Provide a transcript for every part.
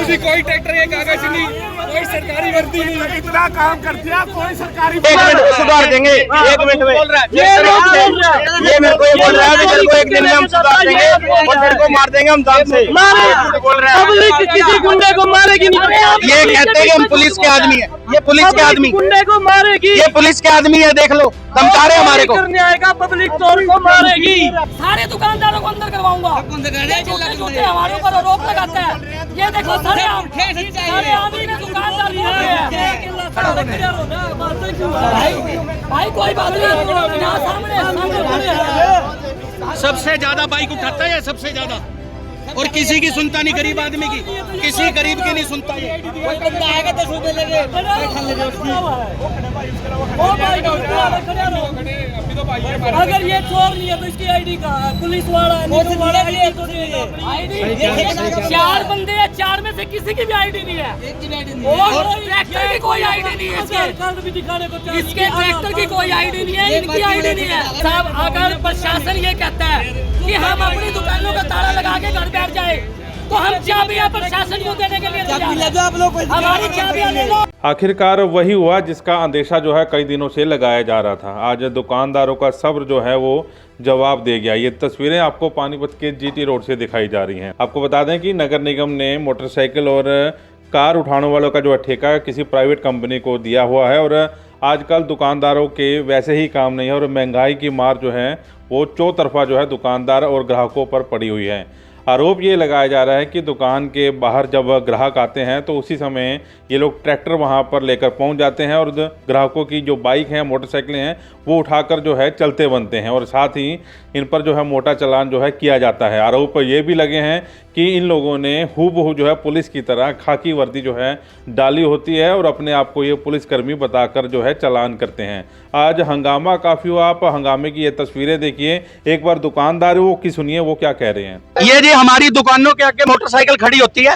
जी कोई ट्रैक्टर के कागज नहीं, कोई सरकारी वर्दी नहीं, इतना काम कर दिया कोई सरकारी। एक मिनट सुधार देंगे, 1 मिनट में ये मेरे को ये बोल रहा है कि तेरे को एक दिन में हम सुधार देंगे और तेरे को मार देंगे हम जान से। बोल रहा है पब्लिक किसी गुंडे को मारेगी नहीं। ये कहते हैं कि हम पुलिस के आदमी है, ये पुलिस के आदमी गुंडे को मारेगी, ये पुलिस के आदमी है, देख लो धमका रहे हमारे को। करने आएगा पब्लिक चोर को मारेगी। सारे दुकानदारों को अंदर करवाऊंगा। हमारे ऊपर आरोप लगाते हैं। ये देखो सारे आदमी ने दुकानदार भाई कोई बात नहीं, यहाँ सामने सबसे ज्यादा बाइक उठाता है, सबसे ज्यादा, और किसी की सुनता नहीं, गरीब आदमी की, किसी गरीब की नहीं सुनता ये। कोई बंदा आएगा 10 रुपए लगे। अगर ये चोर नहीं है तो इसकी आईडी का पुलिस वाला आईडी 4 बंदे हैं, 4 में से किसी की भी आईडी नहीं है। ट्रैक्टर की कोई आईडी नहीं है, इसके ट्रैक्टर की कोई आईडी नहीं है, इनकी आईडी नहीं है। साहब अगर प्रशासन ये कहता है कि हम अपनी दुकानों का ताला लगा के घर बैठ जाए तो हम चाबियां प्रशासन को देने के लिए हमारी चाबियां ले लो। आखिरकार वही हुआ जिसका अंदेशा जो है कई दिनों से लगाया जा रहा था। आज दुकानदारों का सब्र जो है वो जवाब दे गया। ये तस्वीरें आपको पानीपत के जीटी रोड से दिखाई जा रही हैं। आपको बता दें कि नगर निगम ने मोटरसाइकिल और कार उठाने वालों का जो ठेका किसी प्राइवेट कंपनी को दिया हुआ है और आजकल दुकानदारों के वैसे ही काम नहीं है और महंगाई की मार जो है वो चौतरफा जो है दुकानदार और ग्राहकों पर पड़ी हुई है। आरोप ये लगाया जा रहा है कि दुकान के बाहर जब ग्राहक आते हैं तो उसी समय ये लोग ट्रैक्टर वहां पर लेकर पहुंच जाते हैं और ग्राहकों की जो बाइक हैं, मोटरसाइकिलें हैं, वो उठाकर जो है चलते बनते हैं और साथ ही इन पर जो है मोटा चालान जो है किया जाता है। आरोप ये भी लगे हैं कि इन लोगों ने हूबहू जो है पुलिस की तरह खाकी वर्दी जो है डाली होती है और अपने आप को ये पुलिसकर्मी बताकर जो है चालान करते हैं। आज हंगामा काफ़ी हुआ। आप हंगामे की ये तस्वीरें देखिए, एक बार दुकानदारों की सुनिए वो क्या कह रहे हैं। ये जी हमारी दुकानों के आगे मोटरसाइकिल खड़ी होती है,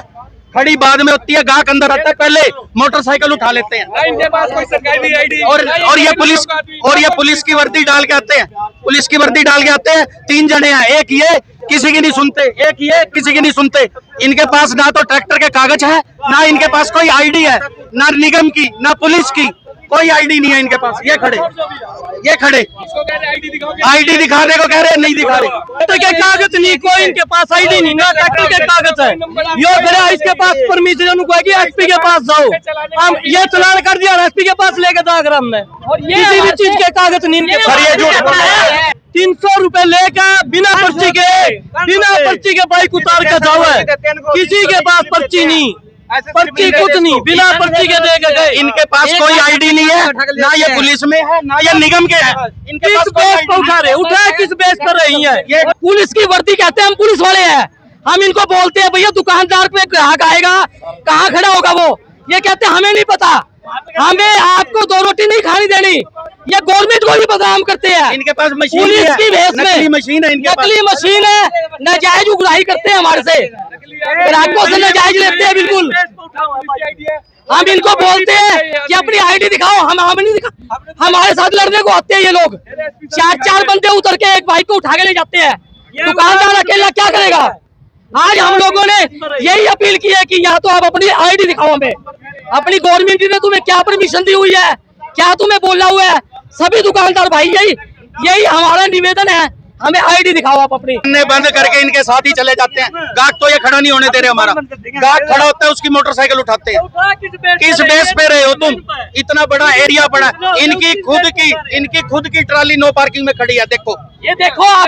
खड़ी बाद में होती है, गाहक अंदर आता है, पहले मोटरसाइकिल उठा लेते हैं इनके पास कोई सरकारी आईडी और ये पुलिस की वर्दी डाल के आते हैं, पुलिस की वर्दी डाल के आते हैं। 3 जने हैं, एक ये किसी की नहीं सुनते, एक ये किसी की नहीं सुनते। इनके पास ना तो ट्रैक्टर के कागज है, ना इनके पास कोई आईडी है, ना निगम की, ना पुलिस की, कोई आईडी नहीं है इनके पास। ये खड़े आईडी दिखाने को कह रहे हैं, नहीं दिखा रहे। ट्रैक्टर के कागज नहीं, कोई इनके पास आईडी नहीं, ना ट्रैक्टर के कागज है। यो फिर इसके पास परमिशन एसपी के पास जाओ, हम ये चलान कर दिया, एसपी के पास लेके जाकर हमने, और ये किसी भी चीज के कागज नहीं इनके पास। 300 रुपए लेकर बिना पर्ची के बाइक उतार के जाओ है, किसी के पास पर्ची नहीं, पर्ची कुछ नहीं, बिना पर्ची के दे गए। इनके पास कोई आईडी नहीं है, ना ये पुलिस में है, ना ये निगम के है। इनके किस बेस पर उठा रहे, उठाए किस बेस पर रही है? ये पुलिस की वर्दी कहते हैं, हम पुलिस वाले हैं। हम इनको बोलते हैं भैया दुकानदार पे ग्राहक आएगा, कहाँ खड़ा होगा वो? ये कहते हैं हमें नहीं पता, हमें आपको 2 रोटी नहीं खानी देनी, ये गवर्नमेंट को भी बदनाम करते हैं। इनके पास मशीन पुलिस की भेस में नकली मशीन है, नकली मशीन है, नाजायज उगराही करते हैं हमारे से, ग्राहकों से नाजायज लेते हैं। बिल्कुल हम इनको बोलते हैं कि अपनी आईडी दिखाओ, हम नहीं दिखा, हमारे साथ लड़ने को आते हैं ये लोग। 4 बंदे उतर के एक बाइक को उठा के ले जाते हैं, दुकानदार अकेला क्या करेगा? आज हम लोगों ने यही अपील की है कि या तो आप अपनी आईडी दिखाओ हमें, अपनी गवर्नमेंट ने तुम्हें क्या परमिशन दी हुई है, क्या तुम्हें बोला हुआ है? सभी दुकानदार भाई यही हमारा निवेदन है, हमें आईडी दिखाओ आप अपनी। बंद करके इनके साथ ही चले जाते हैं। गाहक तो ये खड़ा नहीं होने दे रहे हमारा, गाहक खड़ा होता है उसकी मोटरसाइकिल उठाते हैं। किस बेस पे रहे हो तुम? इतना बड़ा एरिया पड़ा, इनकी खुद की ट्राली नो पार्किंग में खड़ी है। देखो ये देखो आप,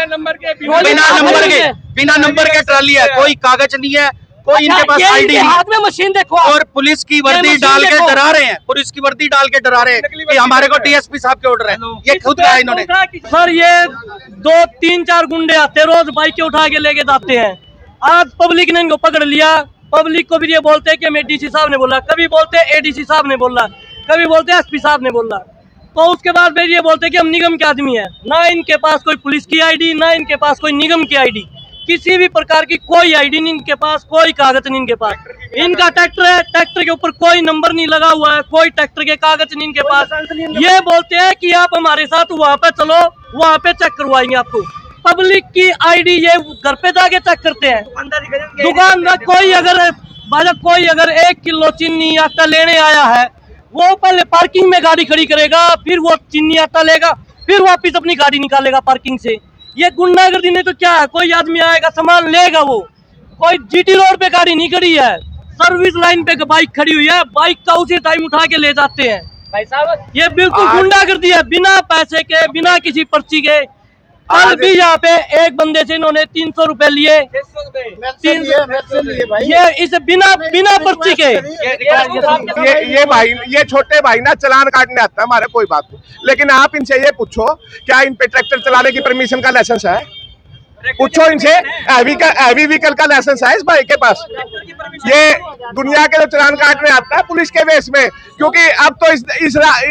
बिना नंबर के ट्राली है, कोई कागज नहीं है, कोई इनके पास ये आईडी इनके नहीं, हाथ में मशीन देखो और पुलिस की वर्दी मशीन डाल के देखो। डरा रहे हैं, पुलिस की वर्दी डाल के डरा रहे हैं कि हमारे को डीएसपी साहब के ऑर्डर है। ये खुद कहा इन्होंने। सर ये 2-3-4 गुंडे आते रोज बाइक उठा के लेके जाते हैं। आज पब्लिक ने इनको पकड़ लिया, पब्लिक को भी ये बोलते हैं कि हमें डीसी साहब ने बोला, कभी बोलते हैं एडीसी साहब ने बोला, कभी बोलते हैं एसपी साहब ने बोला, तो उसके बाद फिर ये बोलते हैं कि हम निगम के आदमी हैं। ना इनके पास कोई पुलिस की आईडी, ना इनके पास कोई निगम की आईडी, किसी भी प्रकार की कोई आईडी नहीं इनके पास, कोई कागज नहीं इनके पास। इनका ट्रैक्टर है, ट्रैक्टर के ऊपर कोई नंबर नहीं लगा हुआ है, कोई ट्रैक्टर के कागज नहीं इनके पास। ये बोलते हैं कि आप हमारे साथ वहाँ पे चलो, वहाँ पे चेक करवाएंगे आपको। पब्लिक की आईडी ये घर पे जाके चेक करते हैं। दुकानदार कोई अगर 1 किलो चीनी आटा लेने आया है, वो पहले पार्किंग में गाड़ी खड़ी करेगा, फिर वो चीनी आटा लेगा, फिर वापिस अपनी गाड़ी निकालेगा पार्किंग से। ये गुंडागर्दी नहीं तो क्या है? कोई आदमी आएगा सामान लेगा, वो कोई जीटी रोड पे गाड़ी नहीं खड़ी है, सर्विस लाइन पे बाइक खड़ी हुई है, बाइक का उसी टाइम उठा के ले जाते हैं। भाई साहब ये बिल्कुल गुंडागर्दी है, बिना पैसे के, बिना किसी पर्ची के। कल भी यहाँ पे एक बंदे से इन्होंने 300 रुपए लिए, ये इसे बिना पर्ची के। ये भाई, ये छोटे भाई ना चालान काटने आता है हमारे, कोई बात नहीं, लेकिन आप इनसे ये पूछो क्या इन पे ट्रैक्टर चलाने की परमिशन का लाइसेंस है? पूछो इनसे, हैवी व्हीकल का लाइसेंस है इस भाई के पास? ये दुनिया के जो चालान काटने आता है पुलिस के वेश में, क्योंकि अब तो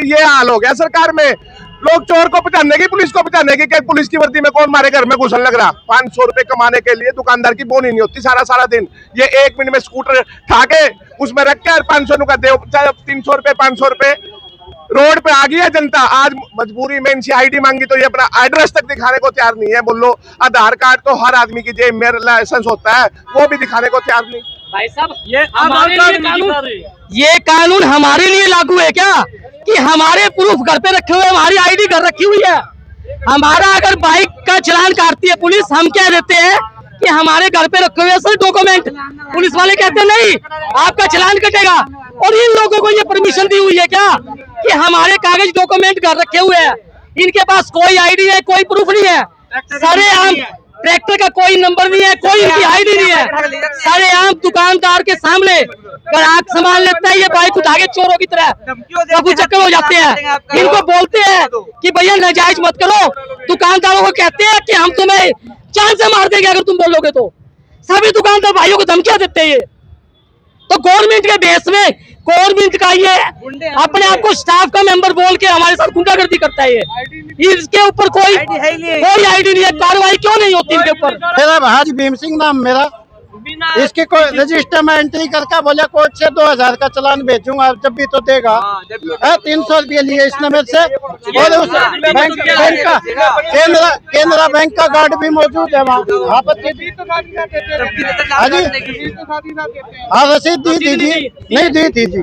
ये हाल हो गया सरकार में, लोग चोर को पहचानने की, पुलिस को पहचानने की, कि पुलिस की वर्दी में कौन मारे घर में घुसन लग रहा। 500 रुपए कमाने के लिए दुकानदार की बोनी नहीं होती सारा दिन। ये 1 मिनट में स्कूटर ठा के उसमें रख के 500 का दे, चाहे 300 रुपए 500 रुपए। रोड पे आ गई है जनता, आज मजबूरी में इनसे आईडी मांगी तो ये अपना एड्रेस तक दिखाने को तैयार नहीं है। बोलो आधार कार्ड तो हर आदमी की जेब में लाइसेंस होता है, वो भी दिखाने को तैयार नहीं। भाई साहब ये कानून हमारे लिए लागू है क्या कि हमारे प्रूफ घर पे रखे हुए, हमारी आईडी घर रखी हुई है? हमारा अगर बाइक का चालान काटती है पुलिस, हम क्या देते हैं कि हमारे घर पे रखे हुए सर डॉक्यूमेंट, पुलिस वाले कहते हैं नहीं आपका चालान कटेगा। और इन लोगों को ये परमिशन दी हुई है क्या कि हमारे कागज डॉक्यूमेंट घर रखे हुए हैं? इनके पास कोई आईडी है, कोई प्रूफ नहीं है। सारे आम ट्रैक्टर का कोई नंबर नहीं है, कोई इनकी आईडी नहीं है। सारे आम दुकानदार के सामने ग्राहक सामान लेता है, ये बाइक उठा के चोरों की तरह सब चक्कर हो जाते हैं। इनको बोलते हैं कि भैया नाजायज मत करो, दुकानदारों को कहते हैं कि हम तुम्हें जान से मार देंगे अगर तुम बोलोगे तो। सभी दुकानदार भाइयों को धमकियां देते हैं। तो गवर्नमेंट के बेस में गवर्नमेंट का ये अपने आप को स्टाफ का मेंबर बोल के हमारे साथ गुंडागर्दी करता है। ये इसके ऊपर कोई आईडी नहीं है, कार्रवाई क्यों नहीं होती इनके ऊपर? मेरा भाज भीम सिंह नाम मेरा, इसकी कोई रजिस्टर में एंट्री करके बोला कोर्ट से 2000 का चालान भेजूंगा, जब भी तो देगा। 300 रुपये लिए इसने मेरे से, और उस बैंक का केनरा बैंक का कार्ड भी मौजूद है वहाँ पर। हाँ जी, हाँ रसीद दी थी जी, नहीं दी थी जी,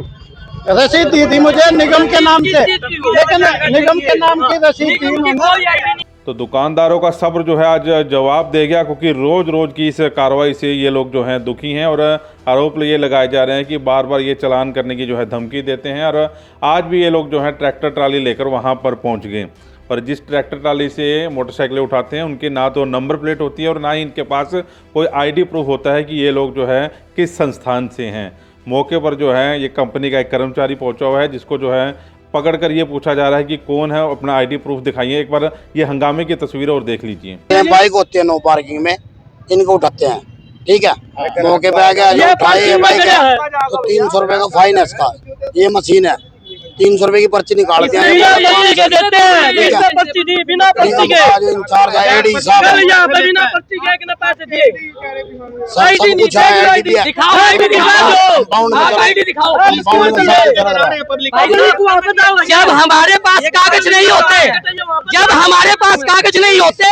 रसीद दी थी मुझे निगम के नाम से, लेकिन निगम के नाम की रसीद थी उन्होंने। तो दुकानदारों का सब्र जो है आज जवाब दे गया, क्योंकि रोज़ रोज़ की इस कार्रवाई से ये लोग जो हैं दुखी हैं और आरोप ये लगाए जा रहे हैं कि बार बार ये चालान करने की जो है धमकी देते हैं। और आज भी ये लोग जो है ट्रैक्टर ट्राली लेकर वहाँ पर पहुँच गए, और जिस ट्रैक्टर ट्राली से मोटरसाइकिलें उठाते हैं उनके ना तो नंबर प्लेट होती है और ना ही इनके पास कोई आईडी प्रूफ होता है कि ये लोग जो है किस संस्थान से हैं। मौके पर जो है ये कंपनी का एक कर्मचारी पहुँचा हुआ है, जिसको जो है पकड़कर ये पूछा जा रहा है कि कौन है, अपना आईडी प्रूफ दिखाइए। एक बार ये हंगामे की तस्वीरें और देख लीजिए। बाइक होती है नो पार्किंग में, इनको उठाते हैं, ठीक है, मौके पे आ गया जो उठाई है बाइक है तो 300 रुपए का फाइन है इसका। ये मशीन है, 300 रुपए की पर्ची निकालते हैं, जब हमारे पास कागज नहीं होते,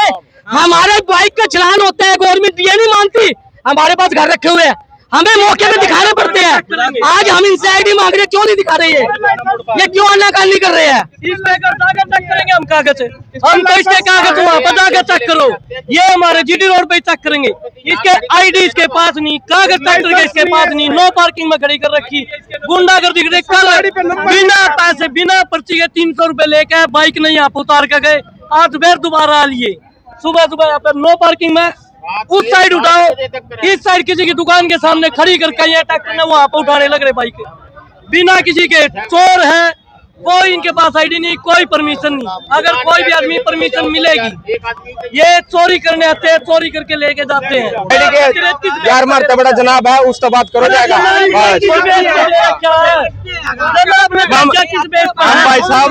हमारे बाइक का चालान होता है, गवर्नमेंट ये नहीं मानती, हमारे पास घर रखे हुए हैं, हमें मौके पे दिखाने पड़ते हैं। आज हम इनसे आईडी मांग रहे, क्यों नहीं दिखा रहे हैं? ये क्यों आनाकानी कर रहे हैं? हम कागज, हम तो इसके कागज वहाँ पर जाकर चेक करो, ये हमारे जीटी रोड पे चेक करेंगे। इसके आईडी इसके पास नहीं, कागज ट्रैक्टर के इसके पास नहीं, नो पार्किंग में खड़ी कर रखी, गुंडागर्दी कर। कल बिना पैसे बिना पर्ची के 300 रुपए लेके बाइक नहीं यहाँ उतार के गए, आज फिर दोबारा लिए, सुबह यहाँ पे नो पार्किंग में उस साइड उठाओ, इस साइड किसी की दुकान के सामने खड़ी करके ये ट्रैक्टर ने वहां पर उठाने लग रहे बाइक बिना किसी के। चोर है, कोई इनके पास आईडी नहीं, कोई परमिशन नहीं। अगर कोई भी आदमी परमिशन मिलेगी, ये चोरी करने आते हैं, चोरी करके लेके जाते हैं। यार मरते बड़ा जनाब है, उससे बात करो जाएगा। भाई साहब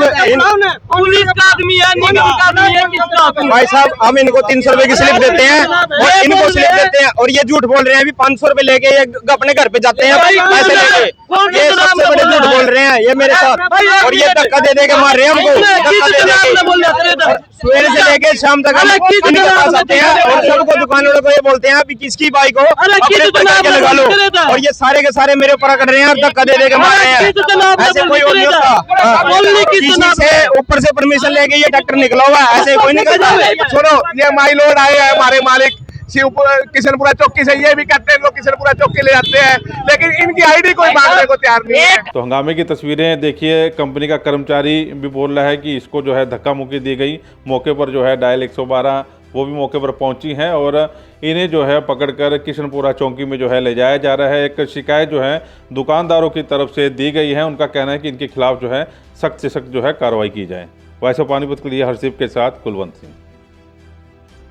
पुलिस का आदमी है, निगम का आदमी है, किसका आदमी? भाई साहब हम इनको 300 रुपए की स्लिप देते हैं और इनको स्लिप देते हैं और ये झूठ बोल रहे हैं। अभी 500 रुपए लेके ये अपने घर पे जाते हैं पैसे लेके। ये सबसे बड़े झूठ बोल रहे हैं ये मेरे साथ, और ये धक्का दे दे के मार रहे हैं हमको। धक्का दे दे सवेरे से लेके शाम तक हम इनके पास आते हैं और सबको दुकान वालों को ये बोलते हैं अभी किसकी बाइक हो अपने पैसे लगा लो, और ये सारे के सारे मेरे ऊपर कर रहे हैं और धक्का दे के मार रहे हैं। ऐसे कोई और नहीं होता, किसी से ऊपर से परमिशन लेके ये ट्रैक्टर निकला हुआ है, ऐसे कोई नहीं करता। सुनो, ये माई लोड आए हैं हमारे मालिक किशनपुरा चौकी से, ये भी कहते हैं लोग किशनपुरा चौकी ले जाते हैं, लेकिन इनकी आईडी कोई मांगने को तैयार नहीं है। तो हंगामे की तस्वीरें देखिए, कंपनी का कर्मचारी भी बोल रहा है कि इसको जो है धक्का मुक्की दी गई। मौके पर जो है डायल 112 वो भी मौके पर पहुंची हैं और इन्हें जो है पकड़कर किशनपुरा चौकी में जो है ले जाया जा रहा है। एक शिकायत जो है दुकानदारों की तरफ से दी गई है, उनका कहना है कि इनके खिलाफ जो है सख्त से सख्त जो है कार्रवाई की जाए। वॉइस ऑफ पानीपत के लिए हरसिप के साथ कुलवंत सिंह।